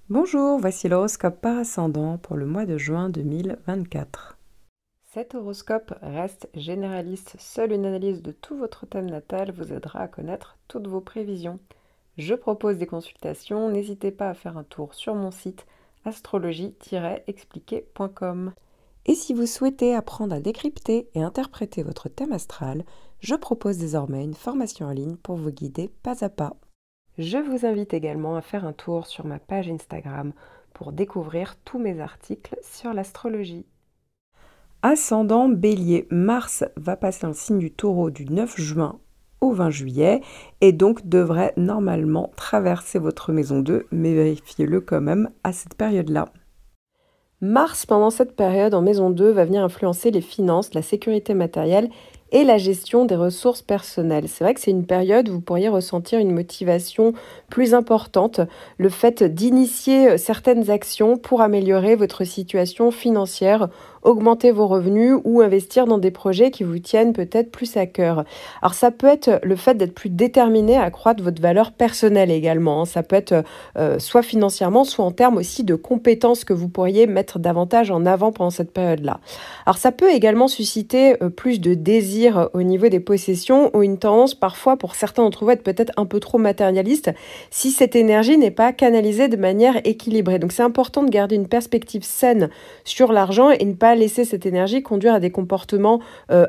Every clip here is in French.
Bonjour, voici l'horoscope par ascendant pour le mois de juin 2024. Cet horoscope reste généraliste, seule une analyse de tout votre thème natal vous aidera à connaître toutes vos prévisions. Je propose des consultations, n'hésitez pas à faire un tour sur mon site astrologie-expliqué.com. Et si vous souhaitez apprendre à décrypter et interpréter votre thème astral, je propose désormais une formation en ligne pour vous guider pas à pas. Je vous invite également à faire un tour sur ma page Instagram pour découvrir tous mes articles sur l'astrologie. Ascendant Bélier, Mars va passer dans le signe du Taureau du 9 juin au 20 juillet et donc devrait normalement traverser votre maison 2, mais vérifiez-le quand même à cette période-là. Mars, pendant cette période en maison 2, va venir influencer les finances, la sécurité matérielle et la gestion des ressources personnelles. C'est vrai que c'est une période où vous pourriez ressentir une motivation plus importante, le fait d'initier certaines actions pour améliorer votre situation financière, augmenter vos revenus ou investir dans des projets qui vous tiennent peut-être plus à cœur. Alors ça peut être le fait d'être plus déterminé à accroître votre valeur personnelle également. Ça peut être soit financièrement, soit en termes aussi de compétences que vous pourriez mettre davantage en avant pendant cette période-là. Alors ça peut également susciter plus de désir au niveau des possessions ou une tendance parfois pour certains d'entre vous à être peut-être un peu trop matérialiste si cette énergie n'est pas canalisée de manière équilibrée. Donc c'est important de garder une perspective saine sur l'argent et ne pas laisser cette énergie conduire à des comportements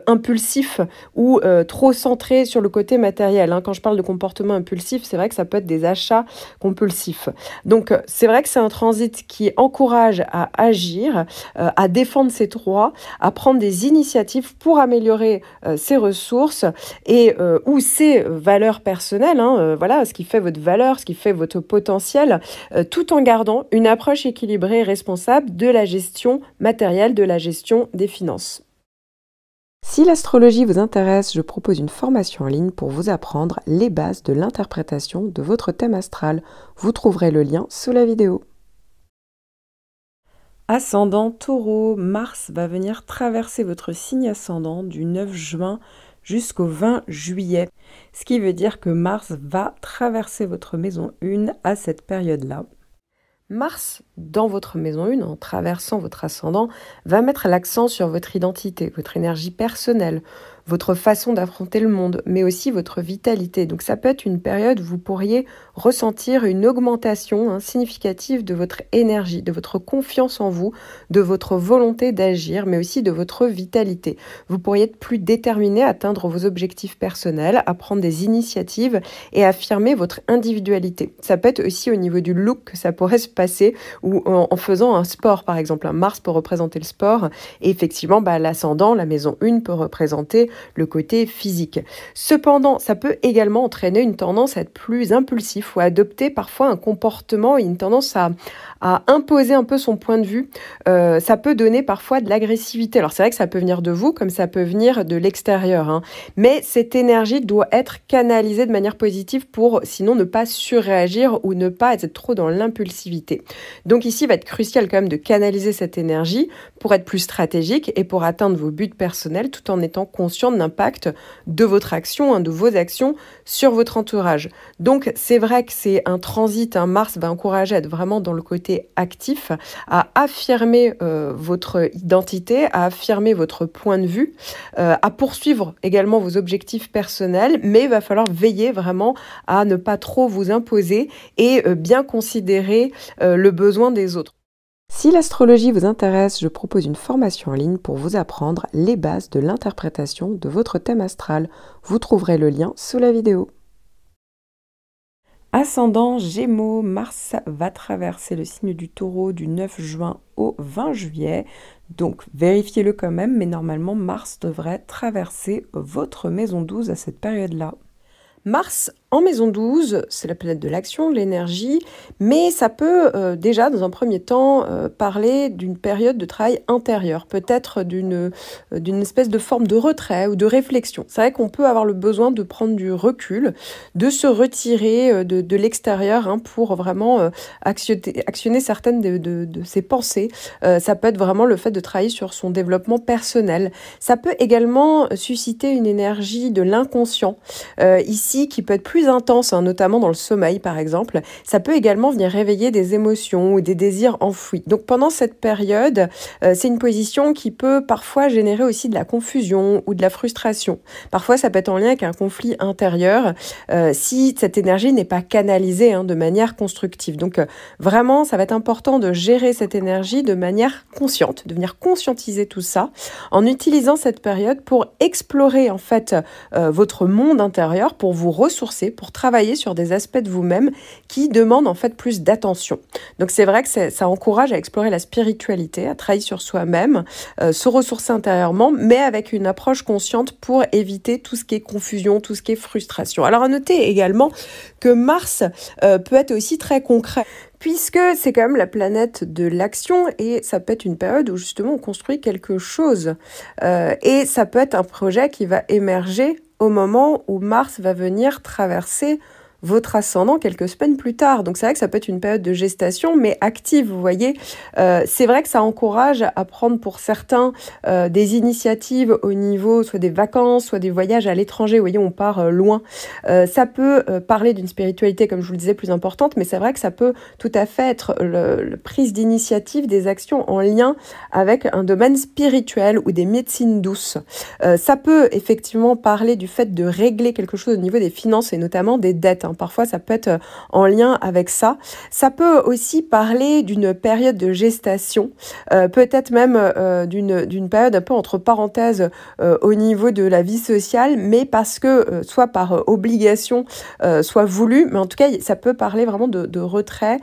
impulsifs ou trop centrés sur le côté matériel. Quand je parle de comportements impulsifs, c'est vrai que ça peut être des achats compulsifs. Donc c'est vrai que c'est un transit qui encourage à agir, à défendre ses droits, à prendre des initiatives pour améliorer ses ressources et ou ses valeurs personnelles, voilà, ce qui fait votre valeur, ce qui fait votre potentiel, tout en gardant une approche équilibrée et responsable de la gestion matérielle, de la gestion des finances. Si l'astrologie vous intéresse, je propose une formation en ligne pour vous apprendre les bases de l'interprétation de votre thème astral. Vous trouverez le lien sous la vidéo. Ascendant Taureau, Mars va venir traverser votre signe ascendant du 9 juin jusqu'au 20 juillet. Ce qui veut dire que Mars va traverser votre maison 1 à cette période-là. Mars, dans votre maison 1, en traversant votre ascendant, va mettre l'accent sur votre identité, votre énergie personnelle, votre façon d'affronter le monde, mais aussi votre vitalité. Donc ça peut être une période où vous pourriez ressentir une augmentation significative de votre énergie, de votre confiance en vous, de votre volonté d'agir, mais aussi de votre vitalité. Vous pourriez être plus déterminé à atteindre vos objectifs personnels, à prendre des initiatives et à affirmer votre individualité. Ça peut être aussi au niveau du look que ça pourrait se passer ou en faisant un sport, par exemple. Un Mars peut représenter le sport et effectivement, l'ascendant, la maison 1 peut représenter le côté physique. Cependant, ça peut également entraîner une tendance à être plus impulsif ou à adopter parfois un comportement et une tendance à imposer un peu son point de vue. Ça peut donner parfois de l'agressivité. Alors c'est vrai que ça peut venir de vous comme ça peut venir de l'extérieur. Mais cette énergie doit être canalisée de manière positive pour sinon ne pas surréagir ou ne pas être trop dans l'impulsivité. Donc ici, il va être crucial quand même de canaliser cette énergie pour être plus stratégique et pour atteindre vos buts personnels tout en étant conscient de l'impact de votre action, de vos actions sur votre entourage. Donc c'est vrai que c'est un transit, Mars va encourager à être vraiment dans le côté actif, à affirmer votre identité, à affirmer votre point de vue, à poursuivre également vos objectifs personnels, mais il va falloir veiller vraiment à ne pas trop vous imposer et bien considérer le besoin des autres. Si l'astrologie vous intéresse, je propose une formation en ligne pour vous apprendre les bases de l'interprétation de votre thème astral. Vous trouverez le lien sous la vidéo. Ascendant Gémeaux, Mars va traverser le signe du Taureau du 9 juin au 20 juillet. Donc vérifiez-le quand même, mais normalement Mars devrait traverser votre maison 12 à cette période-là. Mars en maison 12, c'est la planète de l'action, de l'énergie, mais ça peut déjà, dans un premier temps, parler d'une période de travail intérieur, peut-être d'une espèce de forme de retrait ou de réflexion. C'est vrai qu'on peut avoir le besoin de prendre du recul, de se retirer de l'extérieur pour vraiment actionner certaines de ses pensées. Ça peut être vraiment le fait de travailler sur son développement personnel. Ça peut également susciter une énergie de l'inconscient, ici qui peut être plus plus intense, hein, notamment dans le sommeil par exemple. Ça peut également venir réveiller des émotions ou des désirs enfouis. Donc pendant cette période, c'est une position qui peut parfois générer aussi de la confusion ou de la frustration. Parfois, ça peut être en lien avec un conflit intérieur si cette énergie n'est pas canalisée de manière constructive. Donc vraiment, ça va être important de gérer cette énergie de manière consciente, de venir conscientiser tout ça en utilisant cette période pour explorer en fait votre monde intérieur, pour vous ressourcer, pour travailler sur des aspects de vous-même qui demandent en fait plus d'attention. Donc c'est vrai que ça encourage à explorer la spiritualité, à travailler sur soi-même, se ressourcer intérieurement, mais avec une approche consciente pour éviter tout ce qui est confusion, tout ce qui est frustration. Alors à noter également que Mars peut être aussi très concret, puisque c'est quand même la planète de l'action et ça peut être une période où justement on construit quelque chose. Et ça peut être un projet qui va émerger au moment où Mars va venir traverser votre ascendant quelques semaines plus tard. Donc c'est vrai que ça peut être une période de gestation, mais active, vous voyez. C'est vrai que ça encourage à prendre pour certains des initiatives au niveau soit des vacances, soit des voyages à l'étranger. Vous voyez, on part loin. Ça peut parler d'une spiritualité, comme je vous le disais, plus importante, mais c'est vrai que ça peut tout à fait être le prise d'initiative des actions en lien avec un domaine spirituel ou des médecines douces. Ça peut effectivement parler du fait de régler quelque chose au niveau des finances et notamment des dettes. Parfois, ça peut être en lien avec ça. Ça peut aussi parler d'une période de gestation, peut-être même d'une période un peu entre parenthèses au niveau de la vie sociale, mais parce que soit par obligation, soit voulu, mais en tout cas, ça peut parler vraiment de retrait,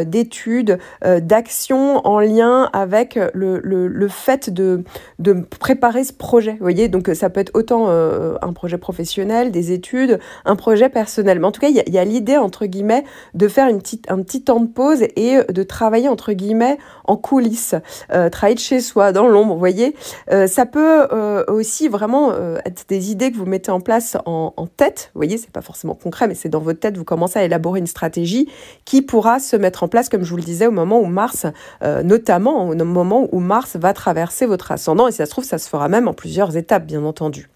d'études, d'action en lien avec le fait de préparer ce projet. Vous voyez, donc ça peut être autant un projet professionnel, des études, un projet personnel. Mais en tout cas, il y a l'idée, entre guillemets, de faire un petit temps de pause et de travailler, entre guillemets, en coulisses, travailler de chez soi, dans l'ombre, vous voyez. Ça peut aussi vraiment être des idées que vous mettez en place en tête. Vous voyez, c'est pas forcément concret, mais c'est dans votre tête, vous commencez à élaborer une stratégie qui pourra se mettre en place, comme je vous le disais, au moment où Mars, notamment au moment où Mars va traverser votre ascendant, et si ça se trouve, ça se fera même en plusieurs étapes, bien entendu.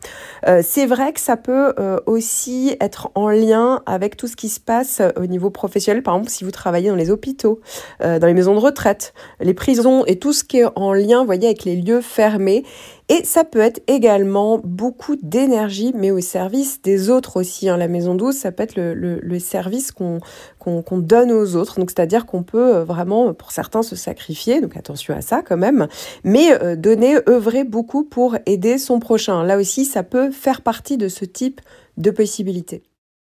C'est vrai que ça peut aussi être en lien avec tout ce qui se passe au niveau professionnel. Par exemple, si vous travaillez dans les hôpitaux, dans les maisons de retraite, les prisons et tout ce qui est en lien, vous voyez, avec les lieux fermés. Et ça peut être également beaucoup d'énergie, mais au service des autres aussi. La maison douce, ça peut être le service qu'on donne aux autres. Donc, c'est-à-dire qu'on peut vraiment, pour certains, se sacrifier. Donc, attention à ça quand même. Mais œuvrer beaucoup pour aider son prochain. Là aussi, ça peut faire partie de ce type de possibilités.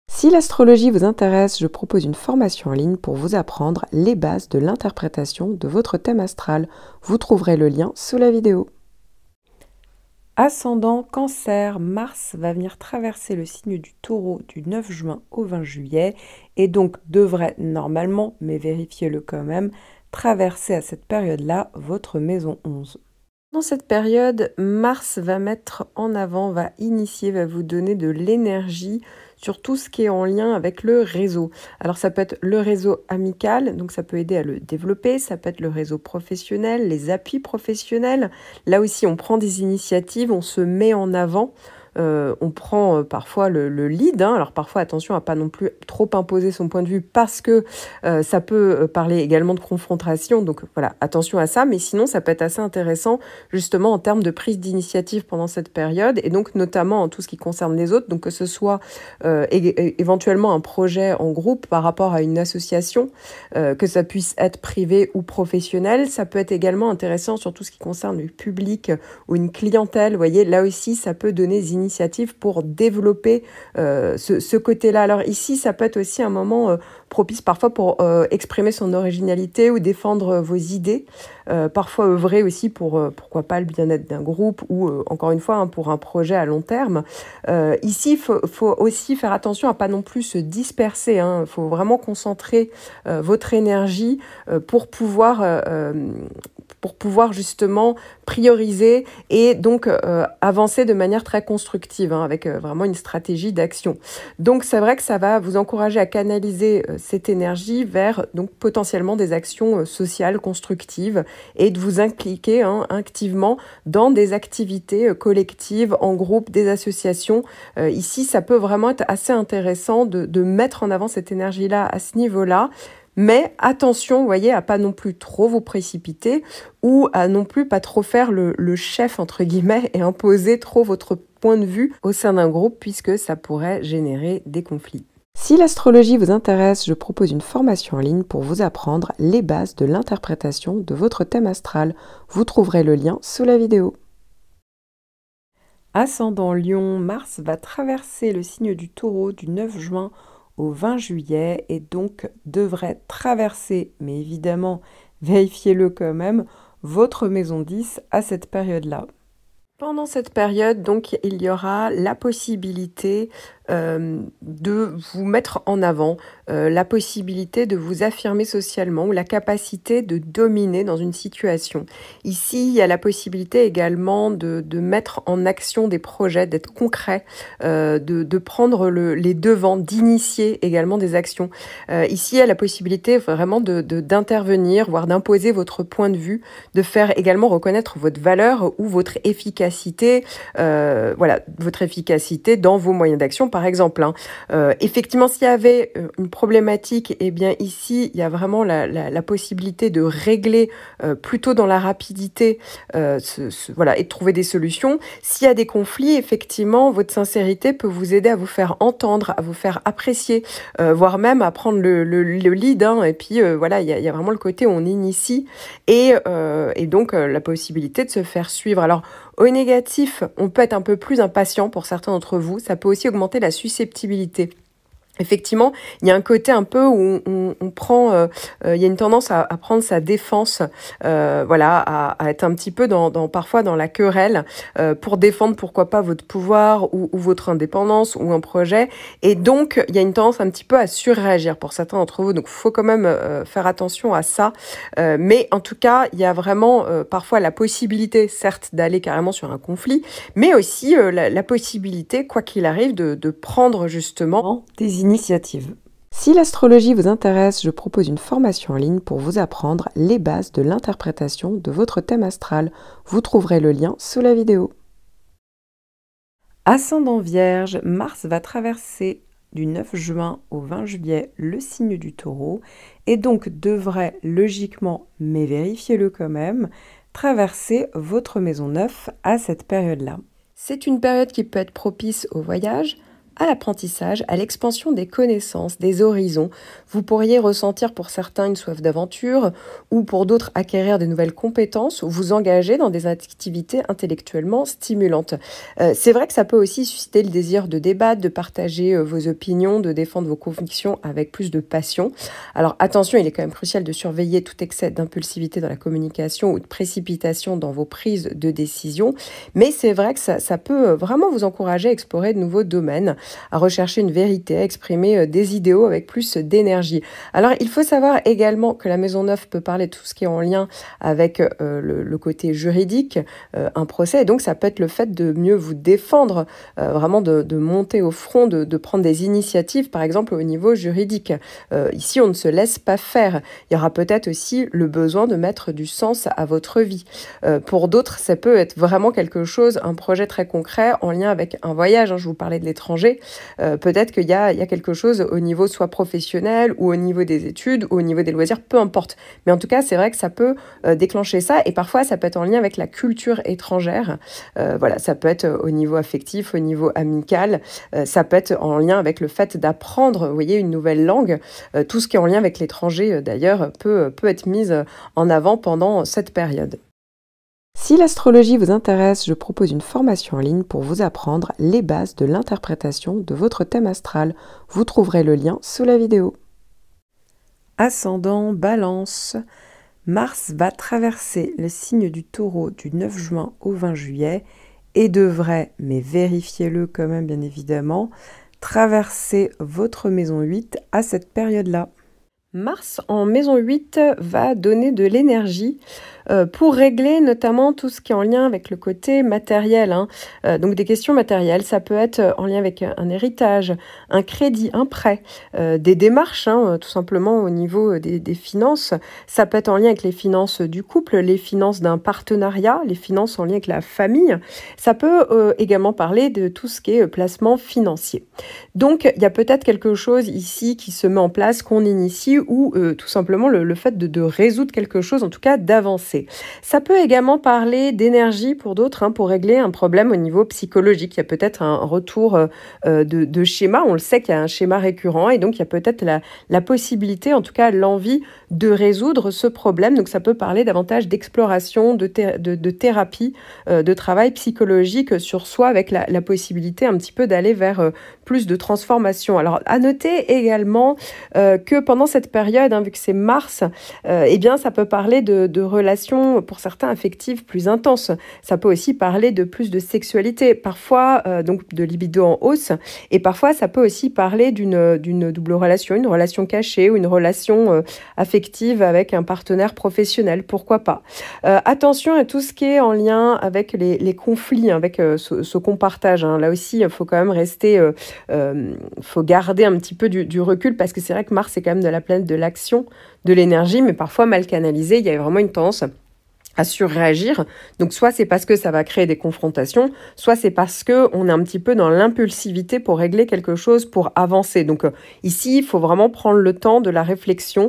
Si l'astrologie vous intéresse, je propose une formation en ligne pour vous apprendre les bases de l'interprétation de votre thème astral. Vous trouverez le lien sous la vidéo. Ascendant Cancer, Mars va venir traverser le signe du Taureau du 9 juin au 20 juillet et donc devrait normalement, mais vérifiez-le quand même, traverser à cette période-là votre maison 11. Dans cette période, Mars va mettre en avant, va initier, va vous donner de l'énergie sur tout ce qui est en lien avec le réseau. Alors ça peut être le réseau amical, donc ça peut aider à le développer, ça peut être le réseau professionnel, les appuis professionnels. Là aussi, on prend des initiatives, on se met en avant. On prend parfois le lead, alors parfois attention à pas non plus trop imposer son point de vue parce que ça peut parler également de confrontation, donc voilà, attention à ça, mais sinon ça peut être assez intéressant justement en termes de prise d'initiative pendant cette période et donc notamment en tout ce qui concerne les autres, donc que ce soit éventuellement un projet en groupe par rapport à une association, que ça puisse être privé ou professionnel, ça peut être également intéressant sur tout ce qui concerne le public ou une clientèle, vous voyez, là aussi ça peut donner des initiatives pour développer ce côté-là. Alors ici, ça peut être aussi un moment propice parfois pour exprimer son originalité ou défendre vos idées. Parfois œuvrer aussi pour, pourquoi pas, le bien-être d'un groupe ou, encore une fois, pour un projet à long terme. Ici, il faut aussi faire attention à pas non plus se disperser. Il faut vraiment concentrer votre énergie pour pouvoir pour pouvoir justement prioriser et donc avancer de manière très constructive, hein, avec vraiment une stratégie d'action. Donc c'est vrai que ça va vous encourager à canaliser cette énergie vers donc potentiellement des actions sociales constructives et de vous impliquer, hein, activement dans des activités collectives, en groupe, des associations. Ici, ça peut vraiment être assez intéressant de mettre en avant cette énergie-là à ce niveau-là. Mais attention, vous voyez, à pas non plus trop vous précipiter ou à non plus pas trop faire le chef, entre guillemets, et imposer trop votre point de vue au sein d'un groupe puisque ça pourrait générer des conflits. Si l'astrologie vous intéresse, je propose une formation en ligne pour vous apprendre les bases de l'interprétation de votre thème astral. Vous trouverez le lien sous la vidéo. Ascendant Lion, Mars va traverser le signe du Taureau du 9 juin au 20 juillet et donc devrait traverser, mais évidemment, vérifiez-le quand même, votre maison 10 à cette période-là. Pendant cette période, donc, il y aura la possibilité de vous mettre en avant, la possibilité de vous affirmer socialement ou la capacité de dominer dans une situation. Ici, il y a la possibilité également de mettre en action des projets, d'être concret, de prendre les devants, d'initier également des actions. Ici, il y a la possibilité vraiment d'intervenir, voire d'imposer votre point de vue, de faire également reconnaître votre valeur ou votre efficacité, voilà, votre efficacité dans vos moyens d'action, par exemple. Hein. Effectivement, s'il y avait une problématique, eh bien ici, il y a vraiment la possibilité de régler plutôt dans la rapidité, voilà, et de trouver des solutions. S'il y a des conflits, effectivement, votre sincérité peut vous aider à vous faire entendre, à vous faire apprécier, voire même à prendre le lead. Hein, et puis, voilà, il y a vraiment le côté où on initie et donc la possibilité de se faire suivre. Alors, au négatif, on peut être un peu plus impatient pour certains d'entre vous. Ça peut aussi augmenter la susceptibilité. Effectivement, il y a un côté un peu où on prend, il y a une tendance à prendre sa défense, voilà, à être un petit peu parfois dans la querelle pour défendre pourquoi pas votre pouvoir ou votre indépendance ou un projet. Et donc, il y a une tendance un petit peu à surréagir pour certains d'entre vous. Donc, il faut quand même faire attention à ça. Mais en tout cas, il y a vraiment parfois la possibilité, certes, d'aller carrément sur un conflit, mais aussi la possibilité, quoi qu'il arrive, de prendre justement des initiatives. Si l'astrologie vous intéresse, je propose une formation en ligne pour vous apprendre les bases de l'interprétation de votre thème astral. Vous trouverez le lien sous la vidéo. Ascendant Vierge, Mars va traverser du 9 juin au 20 juillet le signe du Taureau et donc devrait logiquement, mais vérifiez-le quand même, traverser votre maison 9 à cette période-là. C'est une période qui peut être propice au voyage, à l'apprentissage, à l'expansion des connaissances, des horizons. Vous pourriez ressentir pour certains une soif d'aventure ou pour d'autres acquérir de nouvelles compétences ou vous engager dans des activités intellectuellement stimulantes. C'est vrai que ça peut aussi susciter le désir de débattre, de partager vos opinions, de défendre vos convictions avec plus de passion. Alors attention, il est quand même crucial de surveiller tout excès d'impulsivité dans la communication ou de précipitation dans vos prises de décision. Mais c'est vrai que ça peut vraiment vous encourager à explorer de nouveaux domaines, à rechercher une vérité, à exprimer des idéaux avec plus d'énergie. Alors, il faut savoir également que la maison 9 peut parler de tout ce qui est en lien avec le côté juridique, un procès, et donc ça peut être le fait de mieux vous défendre, vraiment de monter au front, de prendre des initiatives, par exemple au niveau juridique. Ici, on ne se laisse pas faire. Il y aura peut-être aussi le besoin de mettre du sens à votre vie. Pour d'autres, ça peut être vraiment quelque chose, un projet très concret en lien avec un voyage. Hein, je vous parlais de l'étranger. Peut-être qu'il y a quelque chose au niveau soit professionnel ou au niveau des études ou au niveau des loisirs, peu importe. Mais en tout cas, c'est vrai que ça peut déclencher ça et parfois ça peut être en lien avec la culture étrangère. Voilà, ça peut être au niveau affectif, au niveau amical, ça peut être en lien avec le fait d'apprendre, vous voyez, une nouvelle langue. Tout ce qui est en lien avec l'étranger, d'ailleurs, peut être mis en avant pendant cette période. Si l'astrologie vous intéresse, je propose une formation en ligne pour vous apprendre les bases de l'interprétation de votre thème astral. Vous trouverez le lien sous la vidéo. Ascendant Balance, Mars va traverser le signe du Taureau du 9 juin au 20 juillet et devrait, mais vérifiez-le quand même bien évidemment, traverser votre maison 8 à cette période-là. Mars en maison 8 va donner de l'énergie pour régler notamment tout ce qui est en lien avec le côté matériel, hein. Donc des questions matérielles, ça peut être en lien avec un héritage, un crédit, un prêt, des démarches, hein, tout simplement au niveau des finances. Ça peut être en lien avec les finances du couple, les finances d'un partenariat, les finances en lien avec la famille. Ça peut également parler de tout ce qui est placement financier. Donc, il y a peut-être quelque chose ici qui se met en place, qu'on initie, ou tout simplement le fait de résoudre quelque chose, en tout cas d'avancer. Ça peut également parler d'énergie pour d'autres, hein, pour régler un problème au niveau psychologique. Il y a peut-être un retour de schéma. On le sait qu'il y a un schéma récurrent et donc il y a peut-être la possibilité, en tout cas l'envie de résoudre ce problème. Donc ça peut parler davantage d'exploration, de thérapie, de travail psychologique sur soi avec la possibilité un petit peu d'aller vers plus de transformation. Alors à noter également que pendant cette période, hein, vu que c'est Mars, eh bien ça peut parler de relations pour certains affectives plus intenses. Ça peut aussi parler de plus de sexualité, parfois donc de libido en hausse, et parfois ça peut aussi parler d'une double relation, une relation cachée ou une relation affective avec un partenaire professionnel, pourquoi pas. Attention à tout ce qui est en lien avec les conflits, hein, avec ce qu'on partage, hein. Là aussi, il faut quand même rester, faut garder un petit peu du recul parce que c'est vrai que Mars est quand même de la planète de l'action, de l'énergie, mais parfois mal canalisée. Il y a vraiment une tendance à surréagir. Donc soit c'est parce que ça va créer des confrontations, soit c'est parce que on est un petit peu dans l'impulsivité pour régler quelque chose, pour avancer. Donc ici, il faut vraiment prendre le temps de la réflexion.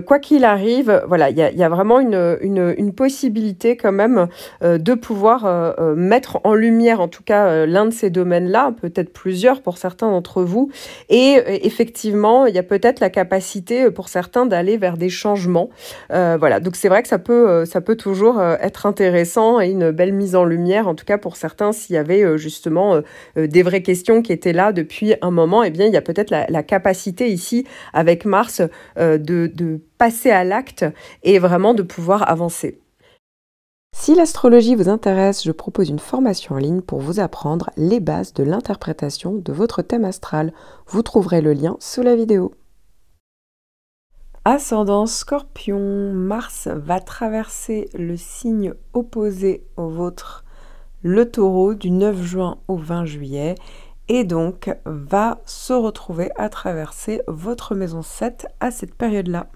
Quoi qu'il arrive, voilà, il y a vraiment une possibilité quand même de pouvoir mettre en lumière, en tout cas, l'un de ces domaines-là, peut-être plusieurs pour certains d'entre vous. Et effectivement, il y a peut-être la capacité pour certains d'aller vers des changements. Voilà, donc c'est vrai que ça peut toujours être intéressant et une belle mise en lumière, en tout cas pour certains, s'il y avait justement des vraies questions qui étaient là depuis un moment, eh bien il y a peut-être la capacité ici avec Mars de passer à l'acte et vraiment de pouvoir avancer. Si l'astrologie vous intéresse, je propose une formation en ligne pour vous apprendre les bases de l'interprétation de votre thème astral. Vous trouverez le lien sous la vidéo. Ascendant Scorpion, Mars va traverser le signe opposé au vôtre, le Taureau, du 9 juin au 20 juillet, et donc va se retrouver à traverser votre maison 7 à cette période-là.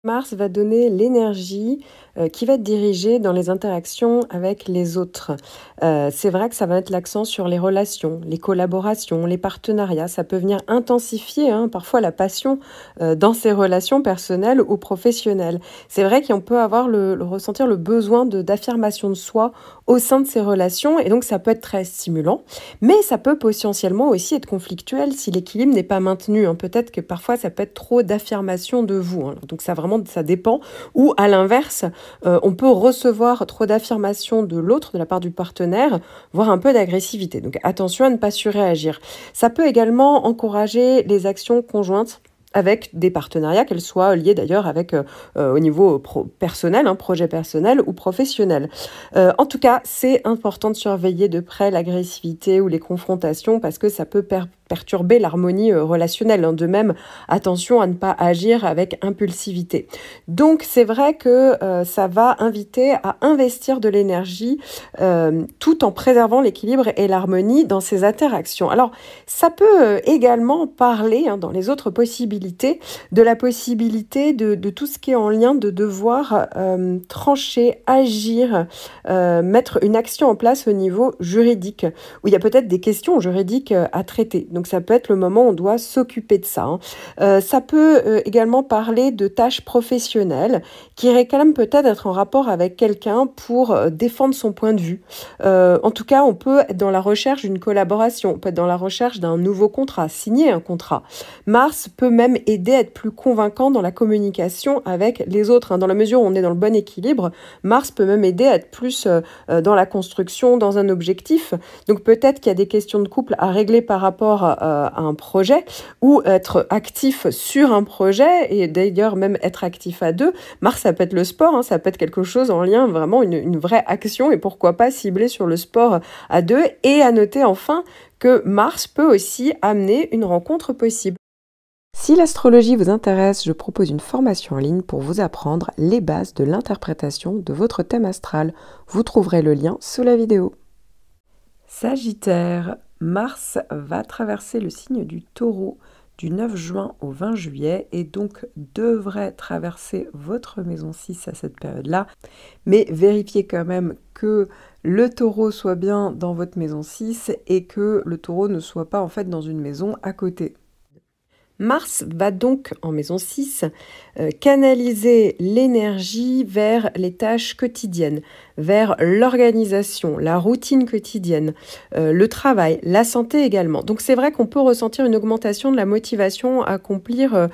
Mars va donner l'énergie qui va être dirigée dans les interactions avec les autres. C'est vrai que ça va mettre l'accent sur les relations, les collaborations, les partenariats. Ça peut venir intensifier parfois la passion dans ces relations personnelles ou professionnelles. C'est vrai qu'on peut avoir ressentir le besoin d'affirmation de soi au sein de ces relations et donc ça peut être très stimulant. Mais ça peut potentiellement aussi être conflictuel si l'équilibre n'est pas maintenu. Peut-être que parfois ça peut être trop d'affirmation de vous. Donc ça dépend. Ou à l'inverse, on peut recevoir trop d'affirmations de l'autre, de la part du partenaire, voire un peu d'agressivité. Donc attention à ne pas surréagir. Ça peut également encourager les actions conjointes avec des partenariats, qu'elles soient liées d'ailleurs avec au niveau personnel, projet personnel ou professionnel. En tout cas, c'est important de surveiller de près l'agressivité ou les confrontations parce que ça peut perturber l'harmonie relationnelle. De même, attention à ne pas agir avec impulsivité. Donc, c'est vrai que ça va inviter à investir de l'énergie tout en préservant l'équilibre et l'harmonie dans ces interactions. Alors, ça peut également parler, dans les autres possibilités, de la possibilité de tout ce qui est en lien de devoir trancher, agir, mettre une action en place au niveau juridique, où il y a peut-être des questions juridiques à traiter. Donc ça peut être le moment où on doit s'occuper de ça. Ça peut également parler de tâches professionnelles qui réclament peut-être être en rapport avec quelqu'un pour défendre son point de vue. En tout cas, on peut être dans la recherche d'une collaboration, on peut être dans la recherche d'un nouveau contrat, signer un contrat. Mars peut même aider à être plus convaincant dans la communication avec les autres. Dans la mesure où on est dans le bon équilibre, Mars peut même aider à être plus dans la construction, dans un objectif. Donc peut-être qu'il y a des questions de couple à régler par rapport à un projet ou être actif sur un projet et d'ailleurs même être actif à deux. Mars, ça peut être le sport, ça peut être quelque chose en lien, vraiment une vraie action et pourquoi pas cibler sur le sport à deux. Et à noter enfin que Mars peut aussi amener une rencontre possible. Si l'astrologie vous intéresse, je propose une formation en ligne pour vous apprendre les bases de l'interprétation de votre thème astral. Vous trouverez le lien sous la vidéo. Sagittaire, Mars va traverser le signe du Taureau du 9 juin au 20 juillet et donc devrait traverser votre maison 6 à cette période-là. Mais vérifiez quand même que le Taureau soit bien dans votre maison 6 et que le Taureau ne soit pas en fait dans une maison à côté. Mars va donc en maison 6 canaliser l'énergie vers les tâches quotidiennes, vers l'organisation, la routine quotidienne, le travail, la santé également. Donc c'est vrai qu'on peut ressentir une augmentation de la motivation à accomplir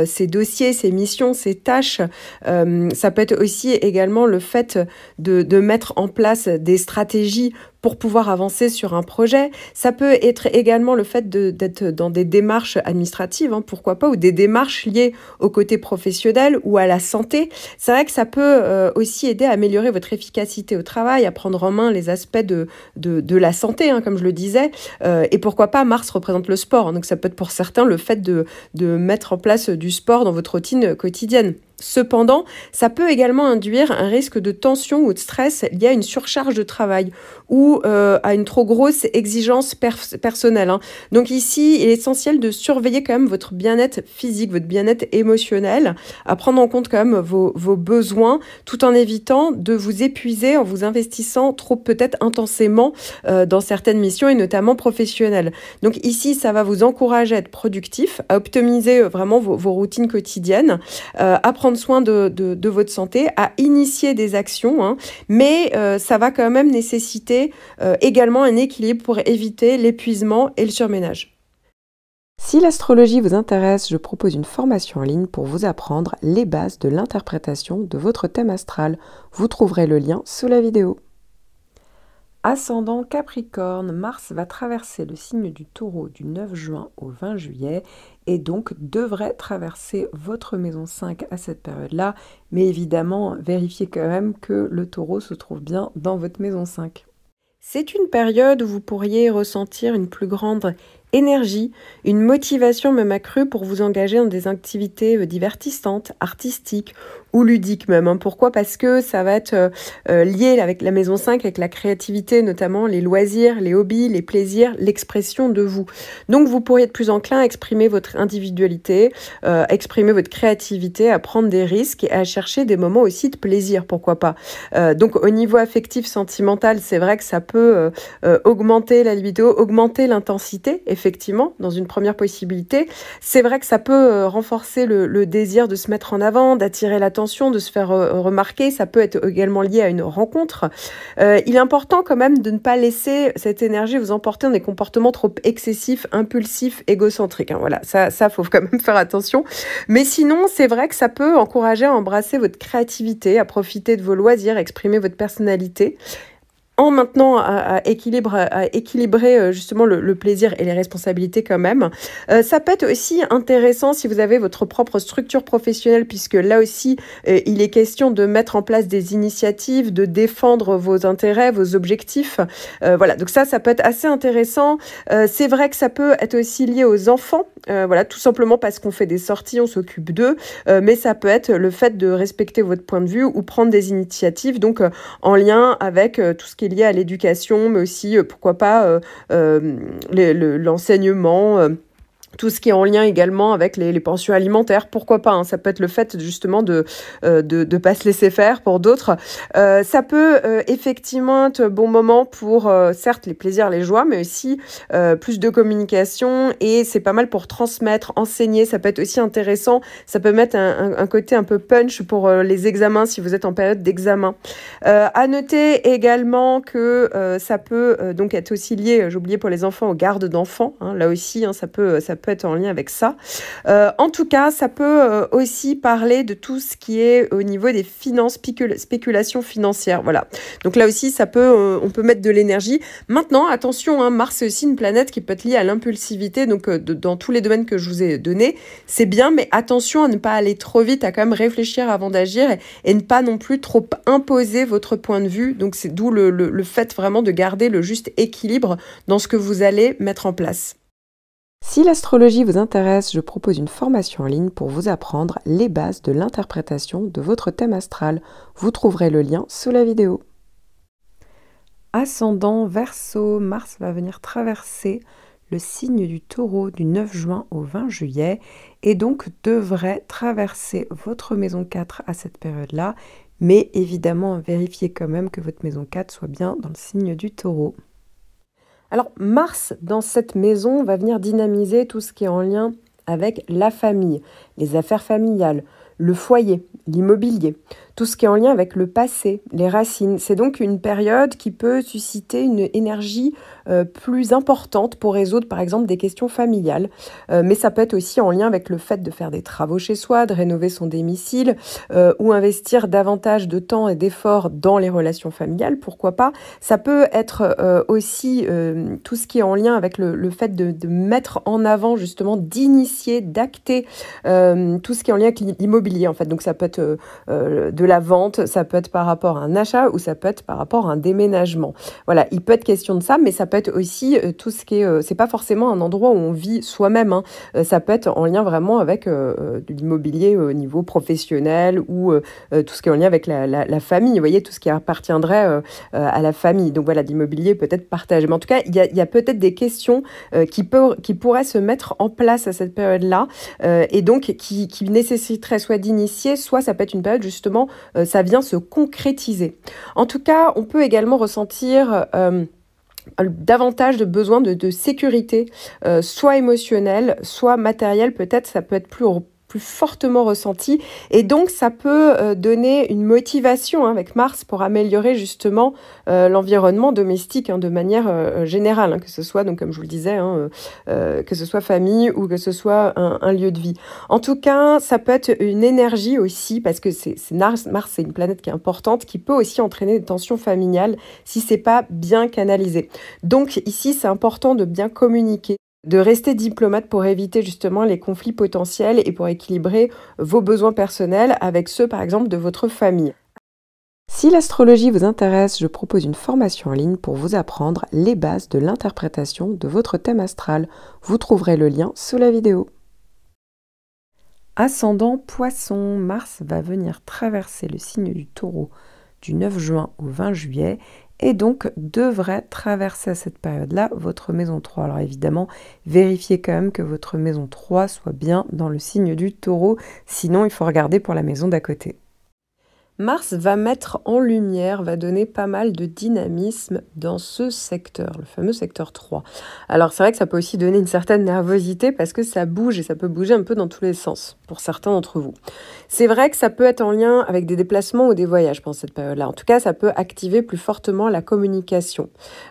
ces dossiers, ces missions, ces tâches. Ça peut être aussi également le fait de mettre en place des stratégies pour pouvoir avancer sur un projet. Ça peut être également le fait d'être dans des démarches administratives, pourquoi pas, ou des démarches liées au côté professionnel ou à la santé. C'est vrai que ça peut aussi aider à améliorer votre efficacité au travail, à prendre en main les aspects de la santé, comme je le disais. Et pourquoi pas, Mars représente le sport. Donc ça peut être pour certains le fait de mettre en place du sport dans votre routine quotidienne. Cependant, ça peut également induire un risque de tension ou de stress lié à une surcharge de travail ou à une trop grosse exigence personnelle. Donc ici, il est essentiel de surveiller quand même votre bien-être physique, votre bien-être émotionnel, à prendre en compte quand même vos besoins, tout en évitant de vous épuiser en vous investissant trop peut-être intensément dans certaines missions et notamment professionnelles. Donc ici, ça va vous encourager à être productif, à optimiser vraiment vos routines quotidiennes, à prendre soin de votre santé, à initier des actions, mais ça va quand même nécessiter également un équilibre pour éviter l'épuisement et le surménage. Si l'astrologie vous intéresse, je propose une formation en ligne pour vous apprendre les bases de l'interprétation de votre thème astral. Vous trouverez le lien sous la vidéo. Ascendant Capricorne, Mars va traverser le signe du Taureau du 9 juin au 20 juillet et donc devrait traverser votre maison 5 à cette période-là. Mais évidemment, vérifiez quand même que le Taureau se trouve bien dans votre maison 5. C'est une période où vous pourriez ressentir une plus grande énergie, une motivation même accrue pour vous engager dans des activités divertissantes, artistiques ou ludiques même. Pourquoi ? Parce que ça va être lié avec la maison 5, avec la créativité, notamment les loisirs, les hobbies, les plaisirs, l'expression de vous. Donc vous pourriez être plus enclin à exprimer votre individualité, exprimer votre créativité, à prendre des risques et à chercher des moments aussi de plaisir, pourquoi pas. Donc au niveau affectif, sentimental, c'est vrai que ça peut augmenter la libido, augmenter l'intensité, effectivement, dans une première possibilité. C'est vrai que ça peut renforcer le désir de se mettre en avant, d'attirer l'attention, de se faire remarquer. Ça peut être également lié à une rencontre. Il est important quand même de ne pas laisser cette énergie vous emporter dans des comportements trop excessifs, impulsifs, égocentriques. Voilà, ça faut quand même faire attention. Mais sinon, c'est vrai que ça peut encourager à embrasser votre créativité, à profiter de vos loisirs, à exprimer votre personnalité, en maintenant à équilibrer justement le plaisir et les responsabilités quand même. Ça peut être aussi intéressant si vous avez votre propre structure professionnelle, puisque là aussi, il est question de mettre en place des initiatives, de défendre vos intérêts, vos objectifs. Voilà, donc ça peut être assez intéressant. C'est vrai que ça peut être aussi lié aux enfants, voilà, tout simplement parce qu'on fait des sorties, on s'occupe d'eux, mais ça peut être le fait de respecter votre point de vue ou prendre des initiatives, donc en lien avec tout ce qui est lié à l'éducation, mais aussi, pourquoi pas, l'enseignement, tout ce qui est en lien également avec les pensions alimentaires, pourquoi pas, ça peut être le fait justement de pas se laisser faire pour d'autres. Ça peut effectivement être un bon moment pour, certes, les plaisirs, les joies, mais aussi plus de communication, et c'est pas mal pour transmettre, enseigner. Ça peut être aussi intéressant, ça peut mettre un côté un peu punch pour les examens, si vous êtes en période d'examen. À noter également que ça peut donc être aussi lié, j'ai oublié pour les enfants, aux gardes d'enfants, là aussi, ça peut être en lien avec ça. En tout cas, ça peut aussi parler de tout ce qui est au niveau des finances, spéculation financière. Voilà. Donc là aussi, on peut mettre de l'énergie. Maintenant, attention, Mars, c'est aussi une planète qui peut être liée à l'impulsivité. Donc, dans tous les domaines que je vous ai donnés, c'est bien, mais attention à ne pas aller trop vite, à quand même réfléchir avant d'agir et ne pas non plus trop imposer votre point de vue. Donc, c'est d'où le fait vraiment de garder le juste équilibre dans ce que vous allez mettre en place. Si l'astrologie vous intéresse, je propose une formation en ligne pour vous apprendre les bases de l'interprétation de votre thème astral. Vous trouverez le lien sous la vidéo. Ascendant Verseau, Mars va venir traverser le signe du Taureau du 9 juin au 20 juillet et donc devrait traverser votre maison 4 à cette période-là, mais évidemment vérifiez quand même que votre maison 4 soit bien dans le signe du Taureau. Alors Mars, dans cette maison, va venir dynamiser tout ce qui est en lien avec la famille, les affaires familiales, le foyer, l'immobilier, tout ce qui est en lien avec le passé, les racines. C'est donc une période qui peut susciter une énergie plus importante pour résoudre par exemple des questions familiales. Mais ça peut être aussi en lien avec le fait de faire des travaux chez soi, de rénover son domicile ou investir davantage de temps et d'efforts dans les relations familiales, pourquoi pas. Ça peut être aussi tout ce qui est en lien avec le fait de mettre en avant justement, d'initier, d'acter tout ce qui est en lien avec l'immobilier en fait. Donc ça peut être de la vente, ça peut être par rapport à un achat ou ça peut être par rapport à un déménagement. Voilà, il peut être question de ça, mais ça peut être aussi tout ce qui est... c'est pas forcément un endroit où on vit soi-même, hein. Ça peut être en lien vraiment avec de l'immobilier au niveau professionnel ou tout ce qui est en lien avec la famille, vous voyez, tout ce qui appartiendrait à la famille. Donc voilà, l'immobilier peut-être partagé. Mais en tout cas, il y a peut-être des questions qui pourraient se mettre en place à cette période-là et donc qui nécessiterait soit d'initier, soit ça peut être une période justement, ça vient se concrétiser. En tout cas, on peut également ressentir davantage de besoin de sécurité, soit émotionnelle, soit matérielle, peut-être ça peut être plus fortement ressenti et donc ça peut donner une motivation avec Mars pour améliorer justement l'environnement domestique de manière générale, que ce soit, donc comme je vous le disais, que ce soit famille ou que ce soit un lieu de vie. En tout cas, ça peut être une énergie aussi parce que Mars, c'est une planète qui est importante, qui peut aussi entraîner des tensions familiales si c'est pas bien canalisé. Donc ici, c'est important de bien communiquer, de rester diplomate pour éviter justement les conflits potentiels et pour équilibrer vos besoins personnels avec ceux, par exemple, de votre famille. Si l'astrologie vous intéresse, je propose une formation en ligne pour vous apprendre les bases de l'interprétation de votre thème astral. Vous trouverez le lien sous la vidéo. Ascendant Poisson, Mars va venir traverser le signe du Taureau du 9 juin au 20 juillet et donc devrait traverser à cette période-là votre maison 3. Alors évidemment, vérifiez quand même que votre maison 3 soit bien dans le signe du Taureau, sinon il faut regarder pour la maison d'à côté. Mars va mettre en lumière, va donner pas mal de dynamisme dans ce secteur, le fameux secteur 3. Alors c'est vrai que ça peut aussi donner une certaine nervosité parce que ça bouge et ça peut bouger un peu dans tous les sens pour certains d'entre vous. C'est vrai que ça peut être en lien avec des déplacements ou des voyages pendant cette période-là. En tout cas, ça peut activer plus fortement la communication.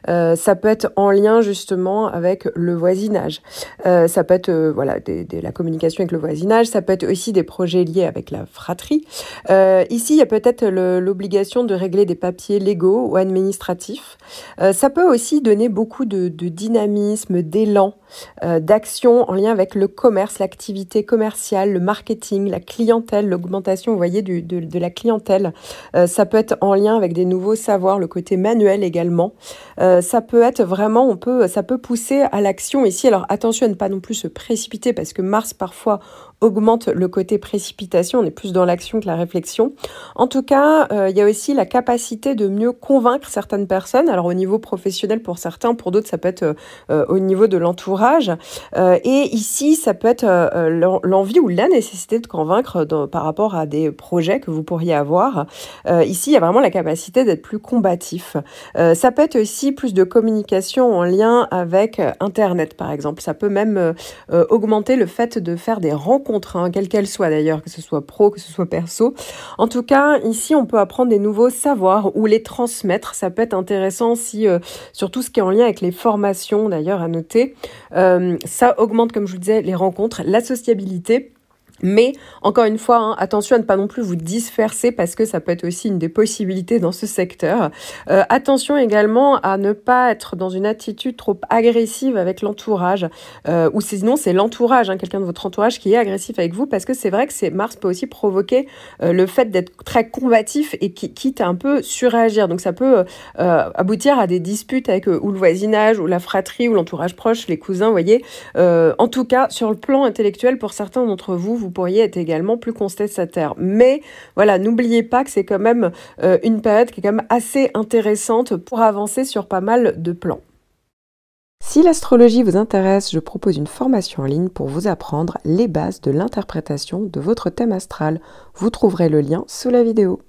Ça peut être en lien justement avec le voisinage. Ça peut être voilà, la communication avec le voisinage. Ça peut être aussi des projets liés avec la fratrie. Ici, il y a peut-être l'obligation de régler des papiers légaux ou administratifs. Ça peut aussi donner beaucoup de dynamisme, d'élan, d'action en lien avec le commerce, l'activité commerciale, le marketing, la clientèle, l'augmentation, vous voyez, de la clientèle. Ça peut être en lien avec des nouveaux savoirs, le côté manuel également. Ça peut être vraiment, ça peut pousser à l'action ici. Alors attention à ne pas non plus se précipiter parce que Mars parfois augmente le côté précipitation, on est plus dans l'action que la réflexion. En tout cas, il y a aussi la capacité de mieux convaincre certaines personnes, alors au niveau professionnel pour certains, pour d'autres ça peut être au niveau de l'entourage. Et ici, ça peut être l'envie ou la nécessité de convaincre par rapport à des projets que vous pourriez avoir. Ici, il y a vraiment la capacité d'être plus combatif. Ça peut être aussi plus de communication en lien avec Internet, par exemple. Ça peut même augmenter le fait de faire des rencontres, quelles qu'elles soient d'ailleurs, que ce soit pro, que ce soit perso. En tout cas, ici, on peut apprendre des nouveaux savoirs ou les transmettre. Ça peut être intéressant si, sur tout ce qui est en lien avec les formations, d'ailleurs, à noter. Ça augmente, comme je vous disais, les rencontres, la sociabilité. Mais, encore une fois, hein, attention à ne pas non plus vous disperser parce que ça peut être aussi une des possibilités dans ce secteur. Attention également à ne pas être dans une attitude trop agressive avec l'entourage, ou sinon c'est l'entourage, hein, quelqu'un de votre entourage qui est agressif avec vous, parce que c'est vrai que Mars peut aussi provoquer le fait d'être très combatif et quitte à un peu surréagir. Donc ça peut aboutir à des disputes avec ou le voisinage, ou la fratrie, ou l'entourage proche, les cousins, vous voyez. En tout cas, sur le plan intellectuel, pour certains d'entre vous, vous pourriez être également plus contestataire. Mais voilà, n'oubliez pas que c'est quand même une période qui est quand même assez intéressante pour avancer sur pas mal de plans. Si l'astrologie vous intéresse, je propose une formation en ligne pour vous apprendre les bases de l'interprétation de votre thème astral. Vous trouverez le lien sous la vidéo.